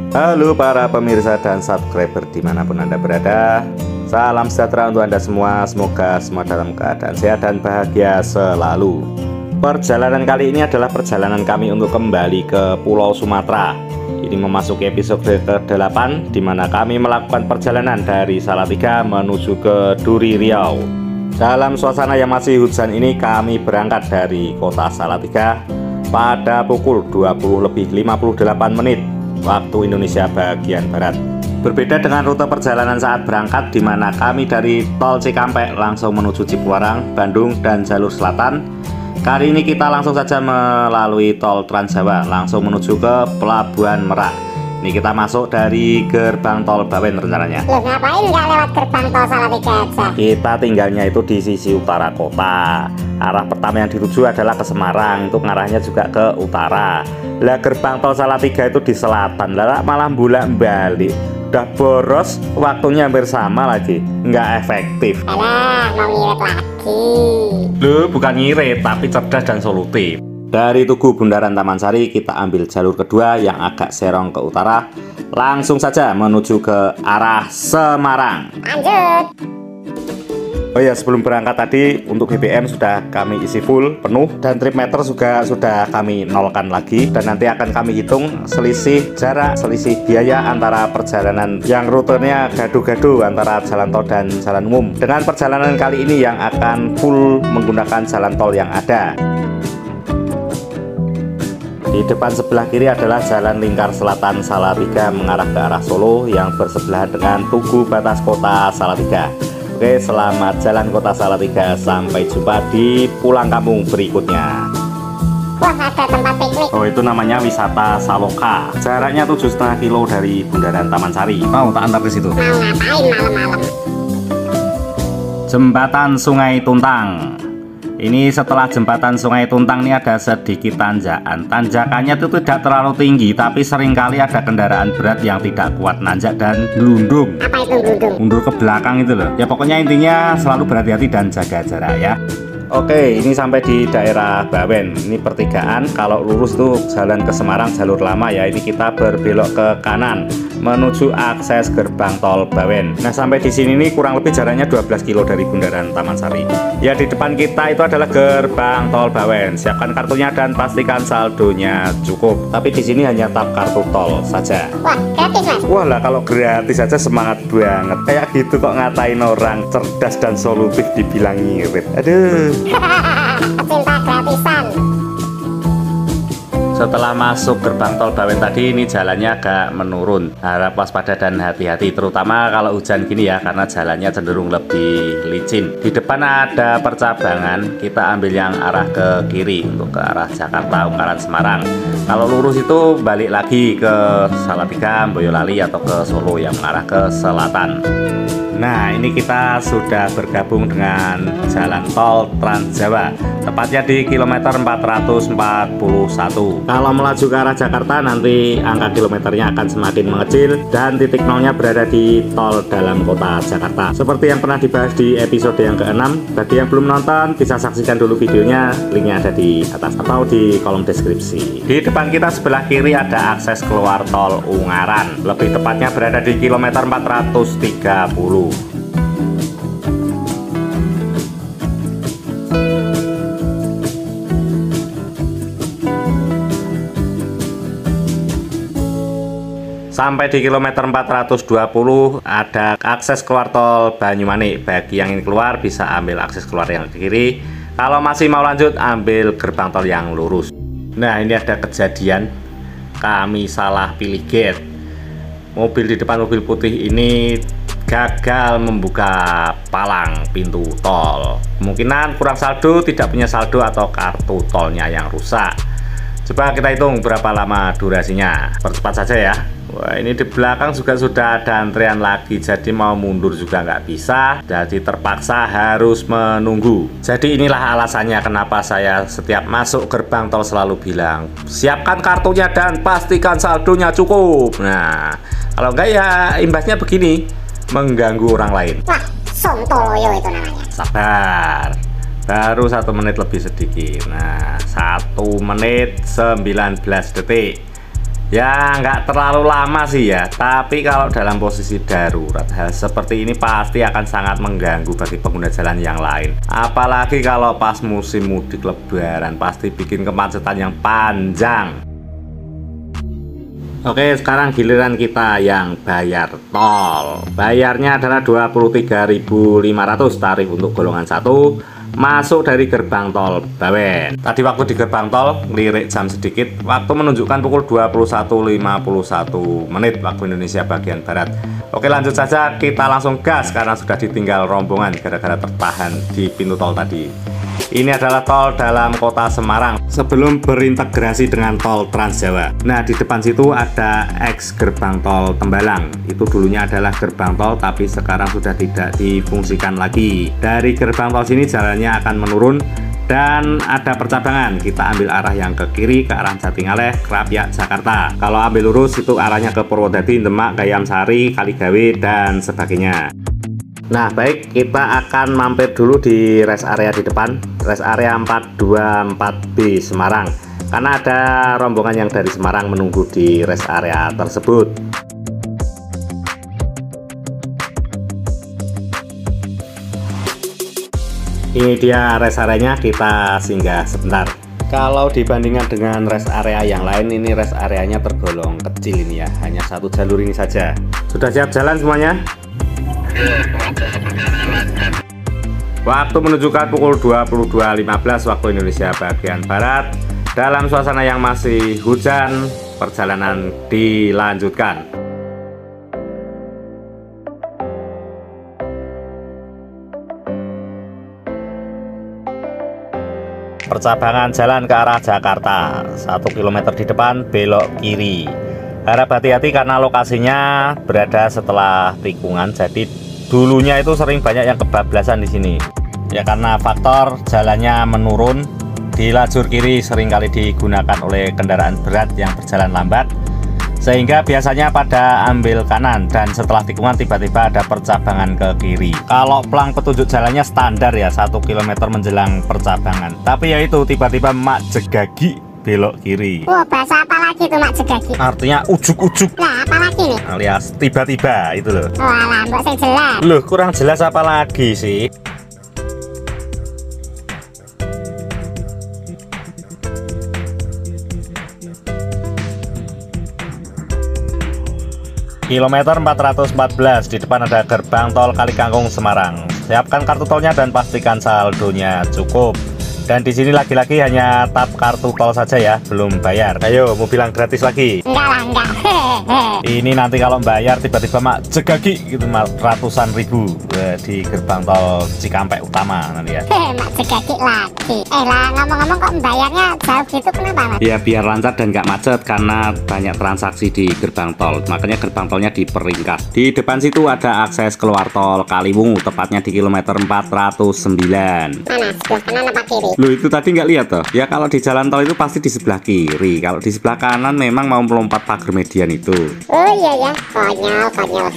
Halo para pemirsa dan subscriber dimanapun Anda berada. Salam sejahtera untuk Anda semua. Semoga semua dalam keadaan sehat dan bahagia selalu. Perjalanan kali ini adalah perjalanan kami untuk kembali ke Pulau Sumatera. Ini memasuki episode ke-8 di mana kami melakukan perjalanan dari Salatiga menuju ke Duri Riau. Dalam suasana yang masih hujan ini kami berangkat dari kota Salatiga pada pukul 20:58 waktu Indonesia bagian Barat. Berbeda dengan rute perjalanan saat berangkat di mana kami dari Tol Cikampek langsung menuju Cipularang, Bandung, dan jalur selatan. Kali ini kita langsung saja melalui Tol Trans Jawa langsung menuju ke Pelabuhan Merak. Ini kita masuk dari gerbang Tol Bawen rencananya. Loh, ngapain nggak lewat gerbang Tol Salatiga aja? Kita tinggalnya itu di sisi utara kota. Arah pertama yang dituju adalah ke Semarang, itu ngarahnya juga ke utara. Lah gerbang Tol Salatiga itu di selatan, lah malah bolak-balik. Udah boros, waktunya hampir sama lagi, nggak efektif. Alah, mau ngirit lagi. Loh, bukan ngirit, tapi cerdas dan solutif. Dari Tugu Bundaran Taman Sari kita ambil jalur kedua yang agak serong ke utara. Langsung saja menuju ke arah Semarang. Lanjut. Oh ya, sebelum berangkat tadi untuk BBM sudah kami isi full penuh dan trip meter juga sudah kami nolkan lagi, dan nanti akan kami hitung selisih jarak, selisih biaya antara perjalanan yang rutenya gado-gado antara jalan tol dan jalan umum dengan perjalanan kali ini yang akan full menggunakan jalan tol yang ada. Di depan sebelah kiri adalah Jalan Lingkar Selatan Salatiga mengarah ke arah Solo yang bersebelahan dengan Tugu Batas Kota Salatiga. Oke, selamat jalan Kota Salatiga. Sampai jumpa di pulang kampung berikutnya. Wah, ada tempat piknik. Oh, itu namanya wisata Saloka. Jaraknya 7,5 kilo dari Bundaran Taman Sari. Mau tak antar ke situ? Mau ngapain malam-malam? Jembatan Sungai Tuntang. Ini setelah jembatan Sungai Tuntang ini ada sedikit tanjakan. Tanjakannya itu tidak terlalu tinggi, tapi seringkali ada kendaraan berat yang tidak kuat nanjak dan gelundung. Apa itu gelundung? Mundur ke belakang itu loh. Ya pokoknya intinya selalu berhati-hati dan jaga jarak ya. Oke, ini sampai di daerah Bawen. Ini pertigaan. Kalau lurus tuh jalan ke Semarang jalur lama ya. Ini kita berbelok ke kanan menuju akses gerbang tol Bawen. Nah, sampai di sini nih kurang lebih jaraknya 12 kilo dari Bundaran Taman Sari. Ya, di depan kita itu adalah gerbang tol Bawen. Siapkan kartunya dan pastikan saldonya cukup. Tapi di sini hanya tap kartu tol saja. Wah, gratis mas. Wah lah, kalau gratis aja semangat banget. Kayak gitu kok ngatain orang cerdas dan solutif dibilang ngirit. Aduh. Pecinta gratisan. Setelah masuk gerbang tol Bawen tadi, ini jalannya agak menurun. Harap waspada dan hati-hati, terutama kalau hujan gini ya, karena jalannya cenderung lebih licin. Di depan ada percabangan, kita ambil yang arah ke kiri untuk ke arah Jakarta, Ungaran, Semarang. Kalau lurus itu balik lagi ke Salatiga, Boyolali atau ke Solo yang mengarah ke selatan. Nah, ini kita sudah bergabung dengan jalan tol Trans Jawa, tepatnya di kilometer 441. Kalau melaju ke arah Jakarta nanti angka kilometernya akan semakin mengecil dan titik nolnya berada di tol dalam kota Jakarta. Seperti yang pernah dibahas di episode yang ke-6, bagi yang belum nonton bisa saksikan dulu videonya, linknya ada di atas atau di kolom deskripsi. Di depan kita sebelah kiri ada akses keluar tol Ungaran, lebih tepatnya berada di kilometer 430. Sampai di kilometer 420 ada akses keluar tol Banyumanik. Bagi yang ingin keluar bisa ambil akses keluar yang di kiri. Kalau masih mau lanjut ambil gerbang tol yang lurus. Nah, ini ada kejadian kami salah pilih gate. Mobil di depan mobil putih ini gagal membuka palang pintu tol. Kemungkinan kurang saldo, tidak punya saldo, atau kartu tolnya yang rusak. Coba kita hitung berapa lama durasinya. Percepat saja ya. Wah, ini di belakang juga sudah ada antrian lagi, jadi mau mundur juga nggak bisa, jadi terpaksa harus menunggu. Jadi inilah alasannya kenapa saya setiap masuk gerbang tol selalu bilang, siapkan kartunya dan pastikan saldonya cukup. Nah, kalau enggak ya imbasnya begini, mengganggu orang lain. Wah, sontoloyo itu namanya. Sabar, baru 1 menit lebih sedikit. Nah, 1 menit 19 detik. Ya nggak terlalu lama sih ya, tapi kalau dalam posisi darurat hal seperti ini pasti akan sangat mengganggu bagi pengguna jalan yang lain. Apalagi kalau pas musim mudik lebaran, pasti bikin kemacetan yang panjang. Oke, sekarang giliran kita yang bayar tol. Bayarnya adalah 23.500 tarif untuk golongan 1. Masuk dari gerbang tol Bawen. Tadi waktu di gerbang tol lirik jam sedikit, waktu menunjukkan pukul 21.51 menit waktu Indonesia bagian barat. Oke, lanjut saja, kita langsung gas karena sudah ditinggal rombongan gara-gara tertahan di pintu tol tadi. Ini adalah tol dalam kota Semarang sebelum berintegrasi dengan tol Trans Jawa. Nah, di depan situ ada X gerbang tol Tembalang. Itu dulunya adalah gerbang tol, tapi sekarang sudah tidak difungsikan lagi. Dari gerbang tol sini jalannya akan menurun dan ada percabangan. Kita ambil arah yang ke kiri, ke arah Jatingaleh, Krapyak, Jakarta. Kalau ambil lurus itu arahnya ke Purwodadi, Demak, Gayam Sari, Kaligawe, dan sebagainya. Nah, baik, kita akan mampir dulu di rest area di depan, rest area 424B Semarang, karena ada rombongan yang dari Semarang menunggu di rest area tersebut. Ini dia rest areanya, kita singgah sebentar. Kalau dibandingkan dengan rest area yang lain, ini rest areanya tergolong kecil ini ya, hanya satu jalur ini saja. Sudah siap jalan semuanya? Waktu menunjukkan pukul 22.15 waktu Indonesia bagian barat. Dalam suasana yang masih hujan, perjalanan dilanjutkan. Percabangan jalan ke arah Jakarta, 1 km di depan belok kiri. Harap hati-hati karena lokasinya berada setelah tikungan, jadi dulunya itu sering banyak yang kebablasan di sini. Ya karena faktor jalannya menurun, di lajur kiri seringkali digunakan oleh kendaraan berat yang berjalan lambat, sehingga biasanya pada ambil kanan dan setelah tikungan tiba-tiba ada percabangan ke kiri. Kalau pelang petunjuk jalannya standar ya, 1 km menjelang percabangan. Tapi ya itu tiba-tiba mak jegagi belok kiri. Wah, bahasa apa lagi tuh mak jegagi? Artinya ujuk-ujuk. Lah, apa lagi nih? Alias tiba-tiba itu loh. Walah, mbok sing jelas. Loh, kurang jelas apa lagi sih? Kilometer 414, di depan ada gerbang tol Kalikangkung Semarang. Siapkan kartu tolnya dan pastikan saldonya cukup. Dan di sini lagi-lagi hanya tap kartu tol saja ya, belum bayar. Ayo, mau bilang gratis lagi? Enggak lah, enggak. Ini nanti kalau bayar tiba-tiba mak jegagi gitu, ratusan ribu di gerbang tol Cikampek Utama nanti ya. Mak jegagi lagi. Lah, ngomong-ngomong kok bayarnya jauh gitu, kenapa mas? Ya biar lancar dan nggak macet karena banyak transaksi di gerbang tol. Makanya gerbang tolnya diperingkat. Di depan situ ada akses keluar tol Kaliwungu, tepatnya di kilometer 409. Mana, sebelah kanan apa kiri? Loh, itu tadi nggak lihat toh? Ya kalau di jalan tol itu pasti di sebelah kiri. Kalau di sebelah kanan memang mau melompat pagar median itu. Oh iya ya, konyol, konyol.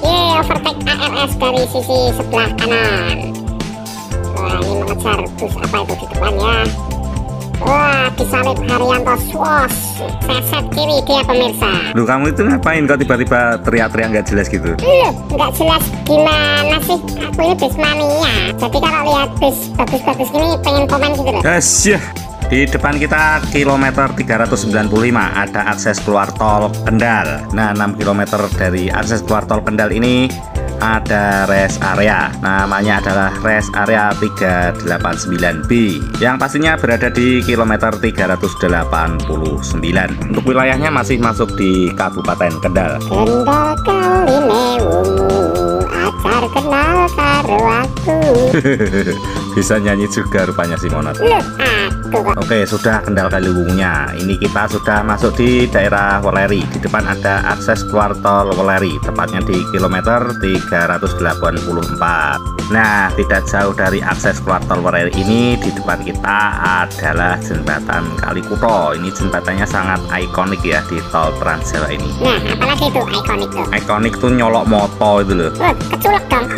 Yeay, overtake ARS dari sisi sebelah kanan. Wah, ini mengejar bus apa itu di depan ya. Wah, disalip Haryanto Swos. Seset kiri dia pemirsa. Loh, kamu itu ngapain kok tiba-tiba teriak-teriak nggak jelas gitu? Loh, nggak jelas gimana sih? Aku ini bis mania. Jadi kalau lihat bis bagus-bagus gini pengen komen gitu loh. Asyah. Di depan kita kilometer 395 ada akses keluar tol Kendal. Nah, 6 km dari akses keluar tol Kendal ini ada rest area. Namanya adalah rest area 389B. Yang pastinya berada di kilometer 389. Untuk wilayahnya masih masuk di Kabupaten Kendal. Kendal kali mewumu, acar kenal karo aku. Bisa nyanyi juga rupanya si Monat. Loh, aku kok. Oke, sudah Kendal Kaliwungunya. Ini kita sudah masuk di daerah Weleri. Di depan ada akses keluar tol Weleri, tepatnya di kilometer 384. Nah, tidak jauh dari akses keluar tol Weleri ini, di depan kita adalah jembatan Kalikuto. Ini jembatannya sangat ikonik ya di tol Trans Jawa ini. Nah, apalagi itu ikonik tuh? Ikonik tuh nyolok moto itu loh. Wah, keculek dong.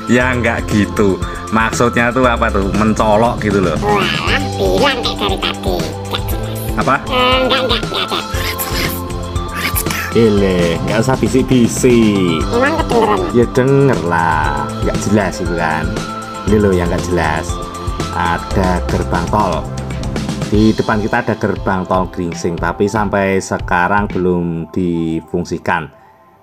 Ya nggak gitu. Maksudnya tuh apa tuh? Mencolok gitu loh. Walah, bilang kayak dari tadi. Gak jelas. Apa? Enggak ada. nggak usah bisik-bisik. Emang kedengeran? Ya denger lah, nggak jelas itu kan. Ini loh yang nggak jelas. Ada gerbang tol. Di depan kita ada gerbang tol Gringsing, tapi sampai sekarang belum difungsikan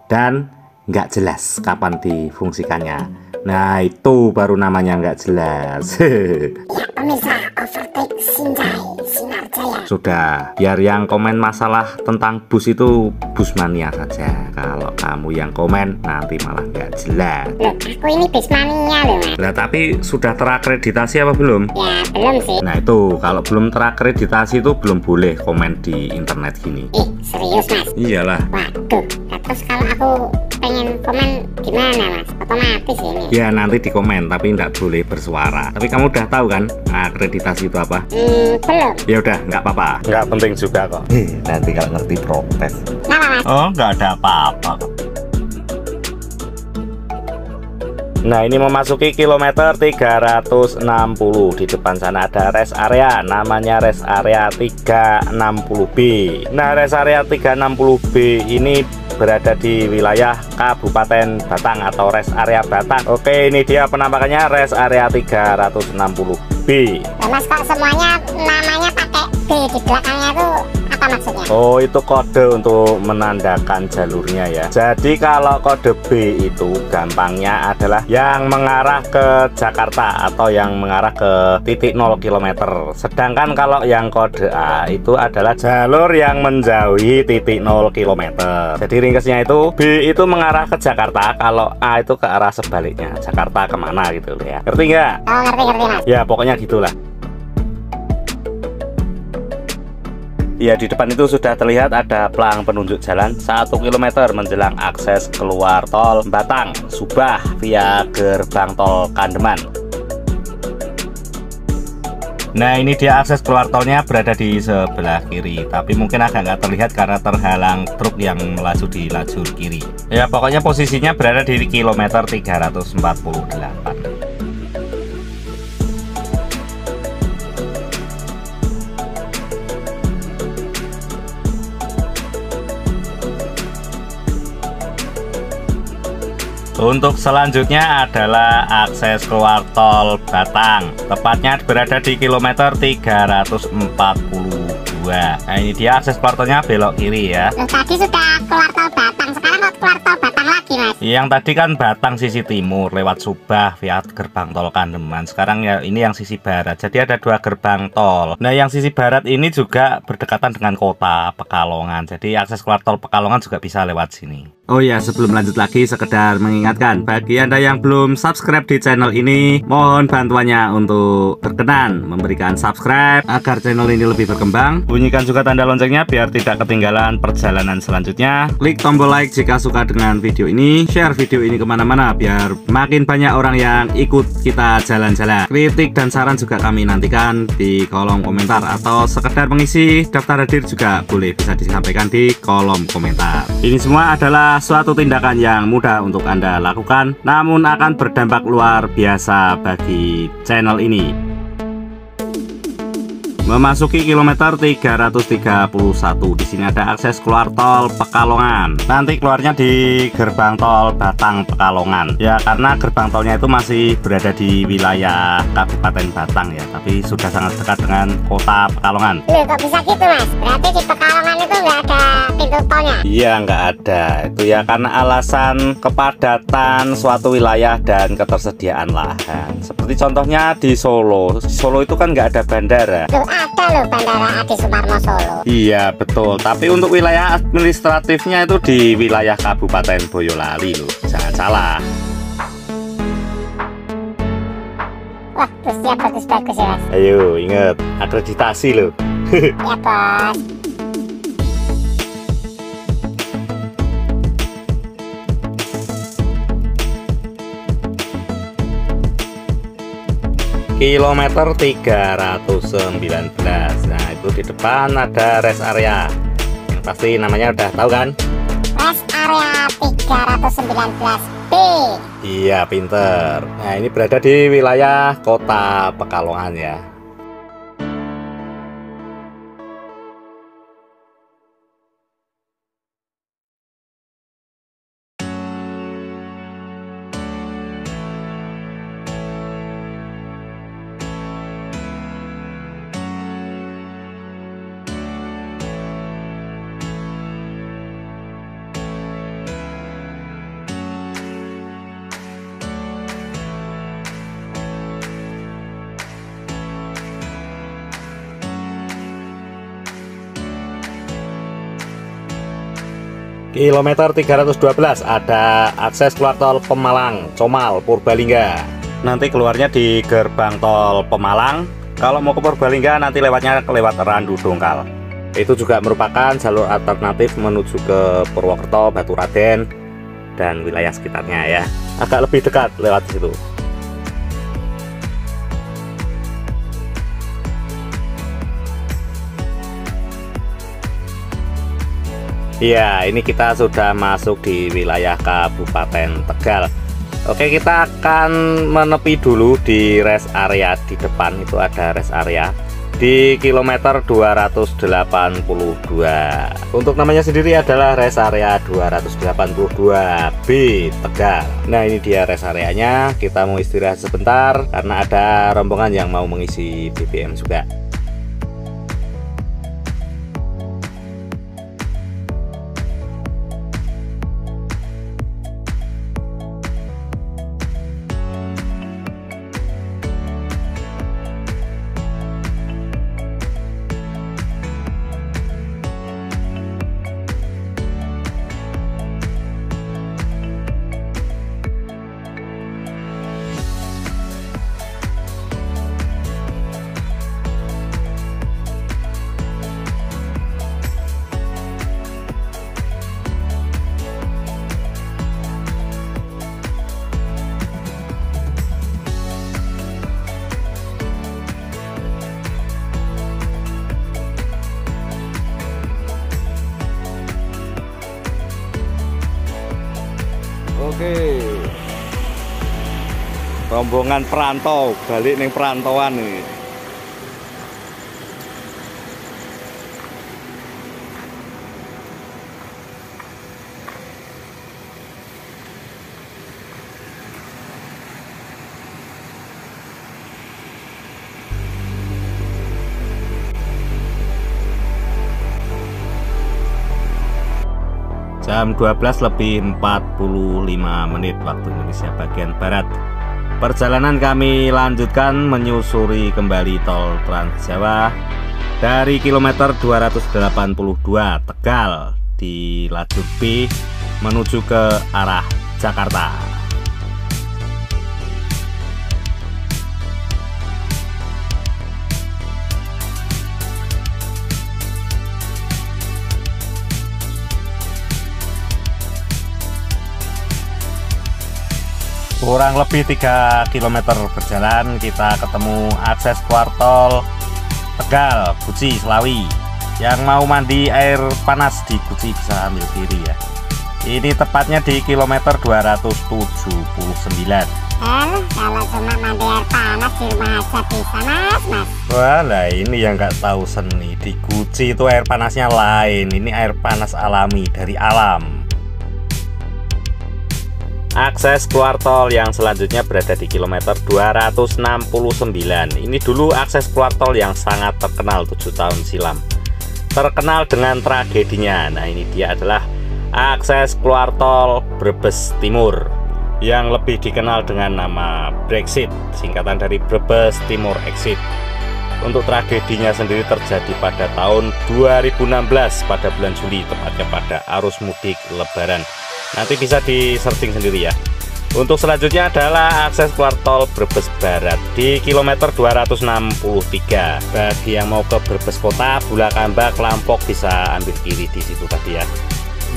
dan nggak jelas kapan difungsikannya. Nah itu baru namanya nggak jelas. Ya pemirsa, overtake Sinjai Sinar Jaya. Sudah, biar yang komen masalah tentang bus itu bus mania saja. Kalau kamu yang komen nanti malah nggak jelas. Loh, aku ini bis mania loh mas. Nah tapi sudah terakreditasi apa belum? Ya belum sih. Nah itu kalau belum terakreditasi itu belum boleh komen di internet gini. Serius mas? Iyalah. Waduh, nah, terus kalau aku pengen komen gimana mas? Otomatis ini? Ya nanti di komen tapi nggak boleh bersuara. Tapi kamu udah tahu kan akreditasi itu apa? Belum. Ya udah nggak apa-apa. Nggak penting juga kok. Nanti kalau ngerti protes. Kenapa mas? Oh nggak ada apa-apa kok. Nah ini memasuki kilometer 360. Di depan sana ada rest area, namanya rest area 360B. Nah rest area 360B ini berada di wilayah Kabupaten Batang atau rest area Batang. Oke, ini dia penampakannya rest area 360B. Nah, mas kok semuanya namanya pakai B di belakangnya itu apa maksudnya? Oh itu kode untuk menandakan jalurnya ya. Jadi kalau kode B itu gampangnya adalah yang mengarah ke Jakarta atau yang mengarah ke titik 0 km. Sedangkan kalau yang kode A itu adalah jalur yang menjauhi titik 0 km. Jadi ringkasnya itu B itu mengarah ke Jakarta, kalau A itu ke arah sebaliknya, Jakarta kemana gitu ya. Ngerti nggak? Oh ngerti mas. Ya pokoknya gitulah. Ya di depan itu sudah terlihat ada pelang penunjuk jalan 1 km menjelang akses keluar tol Batang Subah via gerbang tol Kandeman. Nah ini dia akses keluar tolnya berada di sebelah kiri, tapi mungkin agak nggak terlihat karena terhalang truk yang melaju di lajur kiri. Ya pokoknya posisinya berada di kilometer 348. Untuk selanjutnya adalah akses keluar tol Batang, tepatnya berada di kilometer 342. Nah ini dia akses keluar tolnya, belok kiri ya. Loh, tadi sudah keluar tol Batang, sekarang kok keluar tol Batang lagi mas? Yang tadi kan Batang sisi timur lewat Subah via gerbang tol Kandeman. Sekarang ya ini yang sisi barat. Jadi ada dua gerbang tol. Nah yang sisi barat ini juga berdekatan dengan kota Pekalongan. Jadi akses keluar tol Pekalongan juga bisa lewat sini. Oh ya, sebelum lanjut lagi sekedar mengingatkan bagi Anda yang belum subscribe di channel ini, mohon bantuannya untuk berkenan memberikan subscribe agar channel ini lebih berkembang. Bunyikan juga tanda loncengnya biar tidak ketinggalan perjalanan selanjutnya. Klik tombol like jika suka dengan video ini, share video ini kemana-mana biar makin banyak orang yang ikut kita jalan-jalan. Kritik dan saran juga kami nantikan di kolom komentar, atau sekedar mengisi daftar hadir juga boleh, bisa disampaikan di kolom komentar. Ini semua adalah suatu tindakan yang mudah untuk Anda lakukan, namun akan berdampak luar biasa bagi channel ini. Memasuki kilometer 331, di sini ada akses keluar tol Pekalongan. Nanti keluarnya di gerbang tol Batang Pekalongan. Ya karena gerbang tolnya itu masih berada di wilayah Kabupaten Batang ya, tapi sudah sangat dekat dengan kota Pekalongan. Loh kok bisa gitu mas? Berarti di Pekalongan itu nggak ada pintu tolnya? Iya nggak ada, itu ya karena alasan kepadatan suatu wilayah dan ketersediaan lahan. Seperti contohnya di Solo. Solo itu kan nggak ada bandara. Loh ada loh Bandara Adi Sumarmo Solo. Iya betul, tapi untuk wilayah administratifnya itu di wilayah Kabupaten Boyolali loh, jangan salah. Wah busnya bagus-bagus ya mas. Ayo inget akreditasi loh. Ya bos. Kilometer 319. Nah itu di depan ada rest area yang pasti namanya udah tahu kan? Rest area 319B. Iya pinter. Nah ini berada di wilayah kota Pekalongan ya. Kilometer 312 ada akses keluar tol Pemalang, Comal, Purbalingga. Nanti keluarnya di gerbang tol Pemalang. Kalau mau ke Purbalingga nanti lewatnya lewat Randu Dongkal. Itu juga merupakan jalur alternatif menuju ke Purwokerto, Baturaden, dan wilayah sekitarnya ya. Agak lebih dekat lewat situ. Iya, ini kita sudah masuk di wilayah Kabupaten Tegal. Oke, kita akan menepi dulu di rest area di depan. Itu ada rest area di kilometer 282. Untuk namanya sendiri adalah rest area 282B Tegal. Nah, ini dia rest areanya. Kita mau istirahat sebentar karena ada rombongan yang mau mengisi BBM juga. Oke, rombongan perantau balik ning perantauan nih. Jam 12:45 waktu Indonesia bagian Barat. Perjalanan kami lanjutkan menyusuri kembali tol Trans Jawa dari kilometer 282 Tegal di lajur B menuju ke arah Jakarta. Kurang lebih 3 km berjalan kita ketemu akses keluar tol Tegal, Guci, Selawi. Yang mau mandi air panas di Guci bisa ambil kiri ya. Ini tepatnya di kilometer 279. Kalau cuma mandi air panas di rumah aja bisa mas. Walah, ini yang nggak tahu seni. Di Guci itu air panasnya lain. Ini air panas alami dari alam. Akses keluar tol yang selanjutnya berada di kilometer 269. Ini dulu akses keluar tol yang sangat terkenal 7 tahun silam. Terkenal dengan tragedinya. Nah, ini dia adalah akses keluar tol Brebes Timur yang lebih dikenal dengan nama Brexit, singkatan dari Brebes Timur Exit. Untuk tragedinya sendiri terjadi pada tahun 2016 pada bulan Juli, tepatnya pada arus mudik Lebaran. Nanti bisa di searching sendiri ya. Untuk selanjutnya adalah akses keluar tol Brebes Barat di kilometer 263. Bagi yang mau ke Brebes Kota, Bulakamba, Kelampok bisa ambil kiri di situ tadi ya.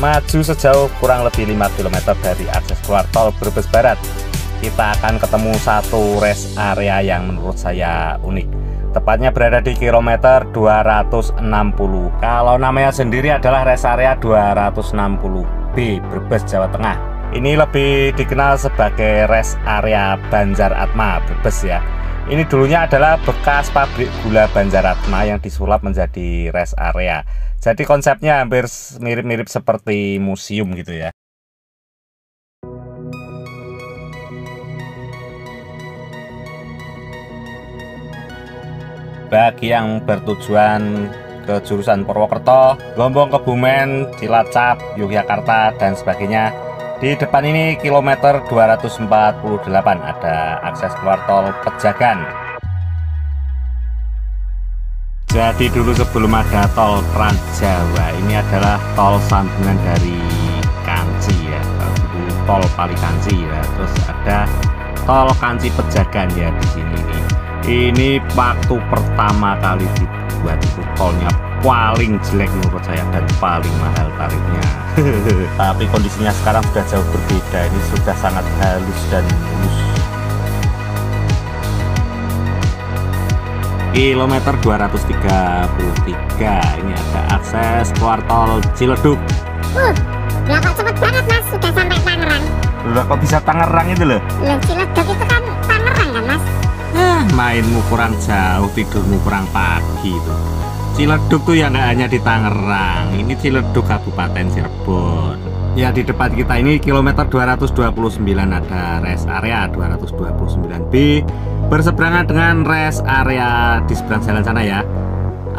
Maju sejauh kurang lebih 5 km dari akses keluar tol Brebes Barat, kita akan ketemu satu rest area yang menurut saya unik. Tepatnya berada di kilometer 260. Kalau namanya sendiri adalah rest area 260B Brebes, Jawa Tengah. Ini lebih dikenal sebagai rest area Banjaratma Brebes ya. Ini dulunya adalah bekas pabrik gula Banjaratma yang disulap menjadi rest area. Jadi konsepnya hampir mirip-mirip seperti museum gitu ya. Bagi yang bertujuan ke jurusan Purwokerto, Gombong, Kebumen, Cilacap, Yogyakarta, dan sebagainya, di depan ini kilometer 248 ada akses keluar tol Pejagan. Jadi dulu sebelum ada tol Trans Jawa, ini adalah tol sambungan dari Kanci ya, tol Pali Kanci ya. Terus ada tol Kanci Pejagan ya di sini nih. Ini waktu pertama kali dibuat itu tolnya paling jelek menurut saya dan paling mahal tarifnya. Tapi kondisinya sekarang sudah jauh berbeda. Ini sudah sangat halus dan mulus. Kilometer 233 ini ada akses keluar tol Ciledug. Ya kok cepet banget mas, sudah sampai Tangerang. Loh kok bisa Tangerang itu loh? Loh Ciledug itu kan Tangerang kan mas? Mainmu kurang jauh, tidurmu kurang pagi itu. Ciledug tuh ya nggak hanya di Tangerang, ini Ciledug Kabupaten Cirebon. Ya di depan kita ini kilometer 229 ada rest area 229B berseberangan dengan rest area di seberang jalan sana ya.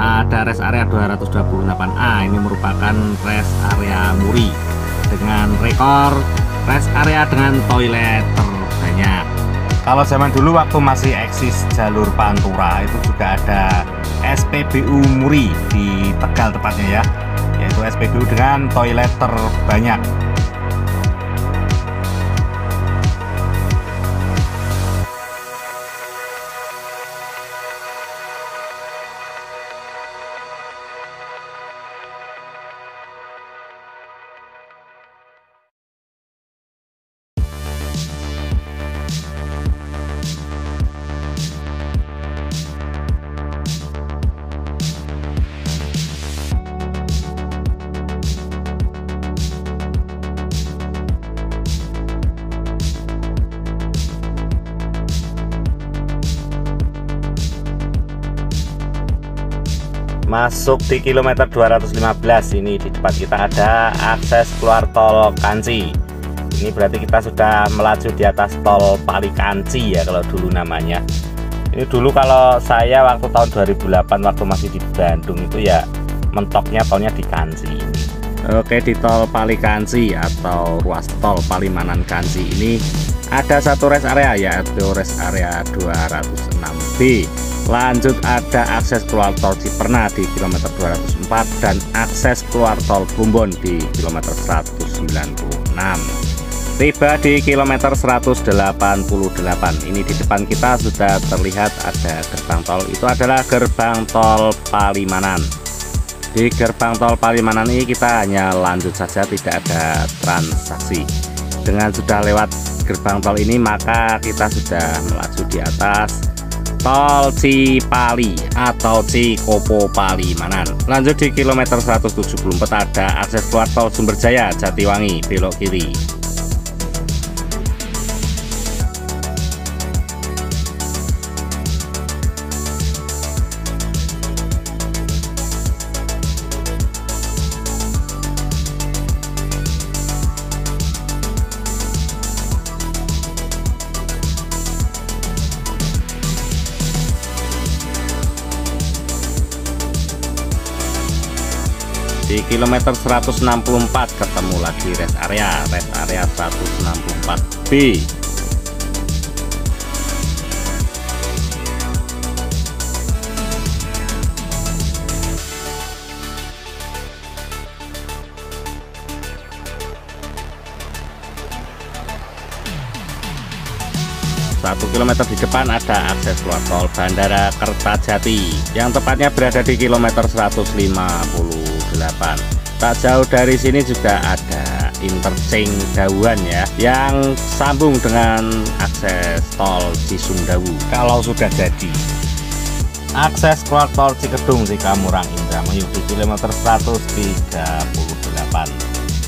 Ada rest area 228A, ini merupakan rest area Muri dengan rekor rest area dengan toilet terbanyak. Kalau zaman dulu waktu masih eksis jalur Pantura itu juga ada SPBU Muri di Tegal tepatnya ya, yaitu SPBU dengan toilet terbanyak. Masuk di kilometer 215 ini di depan kita ada akses keluar tol Kanci. Ini berarti kita sudah melaju di atas tol Pali Kanci ya kalau dulu namanya. Ini dulu kalau saya waktu tahun 2008 waktu masih di Bandung itu ya mentoknya tolnya di Kanci ini. Oke, di tol Pali Kanci atau ruas tol Palimanan Kanci ini ada satu rest area yaitu rest area 206B. Lanjut ada akses keluar tol Ciperna di kilometer 204 dan akses keluar tol Plumbon di kilometer 196. Tiba di kilometer 188. Ini di depan kita sudah terlihat ada gerbang tol, itu adalah gerbang tol Palimanan. Di gerbang tol Palimanan ini kita hanya lanjut saja, tidak ada transaksi. Dengan sudah lewat gerbang tol ini maka kita sudah melaju di atas tol Cipali atau Cikopo Palimanan. Lanjut di kilometer 174 ada akses keluar tol Sumberjaya Jatiwangi belok kiri. Di kilometer 164 ketemu lagi rest area 164B. Satu kilometer di depan ada akses keluar tol Bandara Kertajati yang tepatnya berada di kilometer 158. Tak jauh dari sini juga ada interchange Dauhan ya, yang sambung dengan akses tol Cisumdawu kalau sudah jadi. Akses keluar tol Cikedung Cikamurang Indramayu di kilometer 138.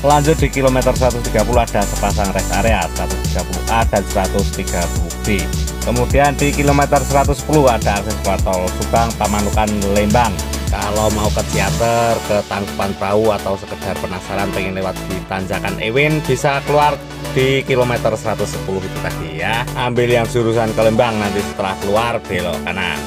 Lanjut di kilometer 130 ada sepasang rest area 130A dan 130B. Kemudian di kilometer 110 ada akses keluar tol Subang Pamanukan Lembang. Kalau mau ke Ciater, ke Tangkuban Perahu atau sekedar penasaran pengen lewat di Tanjakan Ewin, bisa keluar di kilometer 110 itu tadi ya. Ambil yang jurusan ke Lembang, nanti setelah keluar belok kanan.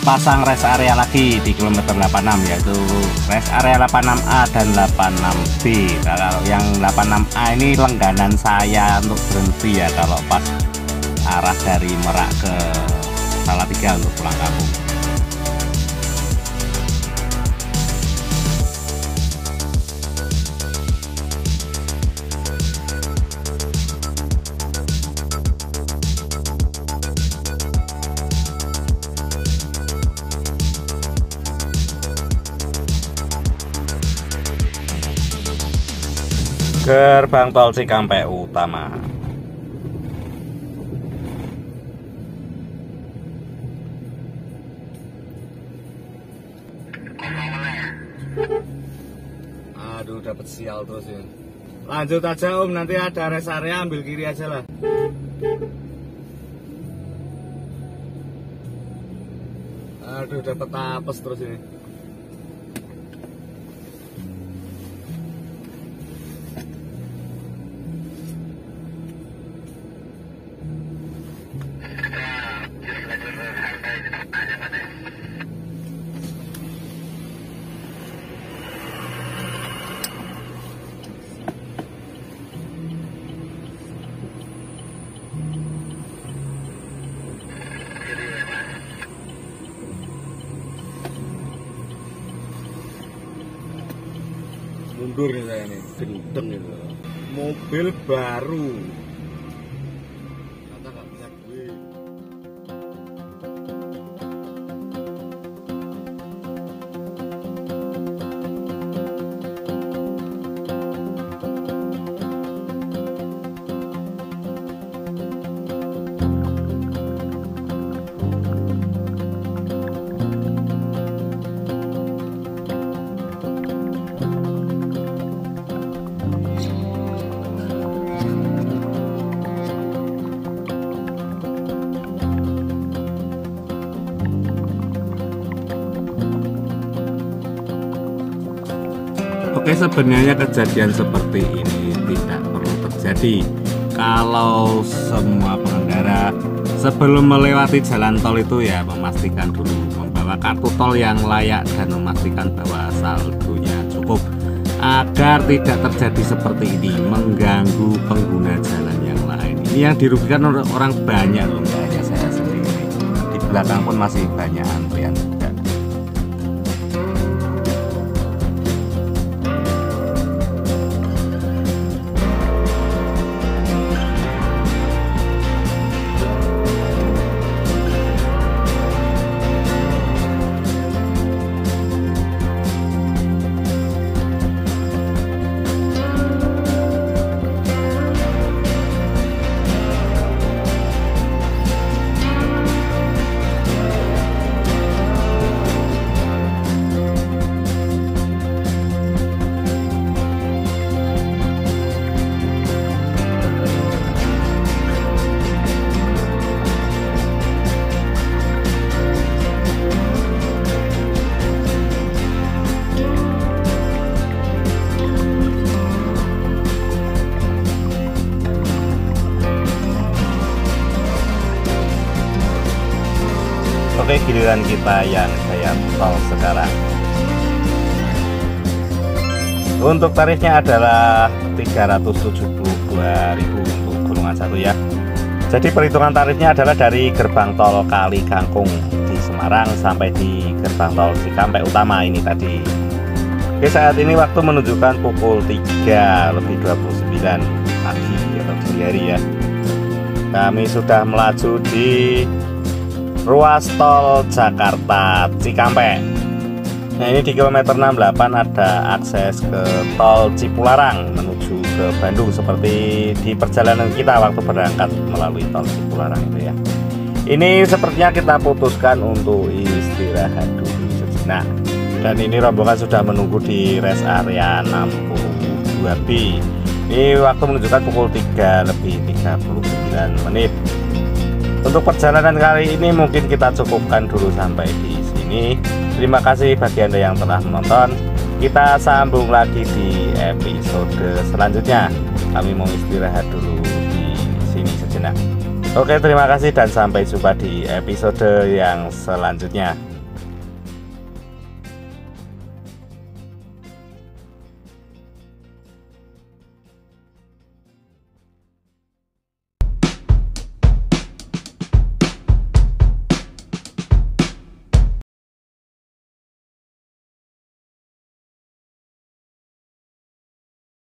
Pasang rest area lagi di kilometer 86 yaitu rest area 86A dan 86B. Kalau yang 86A ini langganan saya untuk berhenti ya kalau pas arah dari Merak ke Salatiga untuk pulang kampung. Gerbang tol Cikampek Utama. Aduh, dapat sial terus ya. Lanjut aja Om, nanti ada rest area, ambil kiri aja lah. Aduh, dapat apes terus ini. Mundur nih saya nih, gendeng itu. Mobil baru. Kata nggak bisa gue. Oke, sebenarnya kejadian seperti ini tidak perlu terjadi kalau semua pengendara sebelum melewati jalan tol itu ya memastikan dulu membawa kartu tol yang layak dan memastikan bahwa saldonya cukup agar tidak terjadi seperti ini mengganggu pengguna jalan yang lain. Ini yang dirugikan orang banyak loh, nggak hanya saya sendiri. Di belakang pun masih banyak antrian juga. Oke, giliran kita yang bayar tol sekarang. Untuk tarifnya adalah 372.000 untuk golongan 1 ya. Jadi perhitungan tarifnya adalah dari gerbang tol Kali Kangkung di Semarang sampai di gerbang tol Cikampek Utama ini tadi. Oke, saat ini waktu menunjukkan pukul 3:29 pagi atau dini hari ya. Kami sudah melaju di ruas tol Jakarta Cikampek. Nah, ini di kilometer 68 ada akses ke tol Cipularang menuju ke Bandung seperti di perjalanan kita waktu berangkat melalui tol Cipularang itu ya. Ini sepertinya kita putuskan untuk istirahat dulu sejenak. Dan ini rombongan sudah menunggu di rest area 62B. Ini waktu menunjukkan pukul 3:39 menit. Untuk perjalanan kali ini mungkin kita cukupkan dulu sampai di sini. Terima kasih bagi Anda yang telah menonton. Kita sambung lagi di episode selanjutnya. Kami mau istirahat dulu di sini sejenak. Oke, terima kasih dan sampai jumpa di episode yang selanjutnya.